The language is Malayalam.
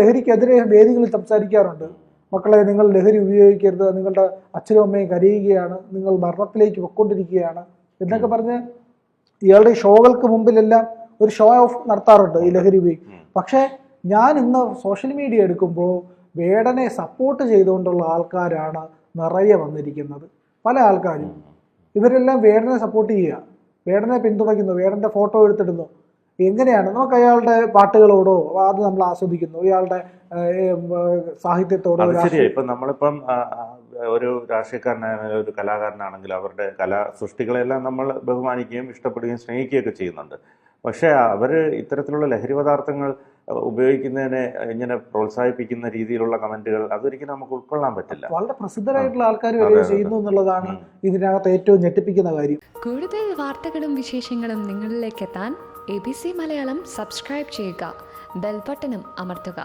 ലഹരിക്കെതിരെ വേദികളിൽ സംസാരിക്കാറുണ്ട്. മക്കളെ, നിങ്ങൾ ലഹരി ഉപയോഗിക്കരുത്, നിങ്ങളുടെ അച്ഛനും അമ്മയും കരയുകയാണ്, നിങ്ങൾ മരണത്തിലേക്ക് പൊയ്ക്കൊണ്ടിരിക്കുകയാണ് എന്നൊക്കെ പറഞ്ഞ് ഇയാളുടെ ഷോകൾക്ക് മുമ്പിലെല്ലാം ഒരു ഷോ ഓഫ് നടത്താറുണ്ട് ഈ ലഹരി ഉപയോഗിക്കും. പക്ഷേ ഞാൻ ഇന്ന് സോഷ്യൽ മീഡിയ എടുക്കുമ്പോൾ വേടനെ സപ്പോർട്ട് ചെയ്തുകൊണ്ടുള്ള ആൾക്കാരാണ് നിറയെ വന്നിരിക്കുന്നത്. പല ആൾക്കാരും ഇവരെല്ലാം വേടനെ സപ്പോർട്ട് ചെയ്യുക, വേടനെ പിന്തുണയ്ക്കുന്നു, വേടൻ്റെ ഫോട്ടോ എടുത്തിടുന്നു. എങ്ങനെയാണ് നമുക്ക് അയാളുടെ പാട്ടുകളോടോ അത് നമ്മൾ ആസ്വദിക്കുന്നു, ഇയാളുടെ സാഹിത്യത്തോടോ. ഇപ്പം നമ്മളിപ്പം ഒരു രാഷ്ട്രീയക്കാരനാണെങ്കിലും ഒരു കലാകാരനാണെങ്കിലും അവരുടെ കലാ സൃഷ്ടികളെല്ലാം നമ്മൾ ബഹുമാനിക്കുകയും ഇഷ്ടപ്പെടുകയും സ്നേഹിക്കുകയൊക്കെ ചെയ്യുന്നുണ്ട്. പക്ഷേ അവർ ഇത്തരത്തിലുള്ള ലഹരി പദാർത്ഥങ്ങൾ ഉപയോഗിക്കുന്നതിനെ ഇങ്ങനെ പ്രോത്സാഹിപ്പിക്കുന്ന രീതിയിലുള്ള കമന്റുകൾ അതൊരിക്കലും നമുക്ക് ഉൾക്കൊള്ളാൻ പറ്റില്ല. വളരെ പ്രസിദ്ധരായിട്ടുള്ള ആൾക്കാർ വരെ ചെയ്യുന്നു എന്നുള്ളതാണ് ഇതിനകത്ത് ഏറ്റവും ഞെട്ടിപ്പിക്കുന്ന കാര്യം. കൂടുതൽ വാർത്തകളും വിശേഷങ്ങളും നിങ്ങളിലേക്ക് എത്താൻ ABC മലയാളം സബ്സ്ക്രൈബ് ചെയ്യുക, ബെൽ ബട്ടണും അമർത്തുക.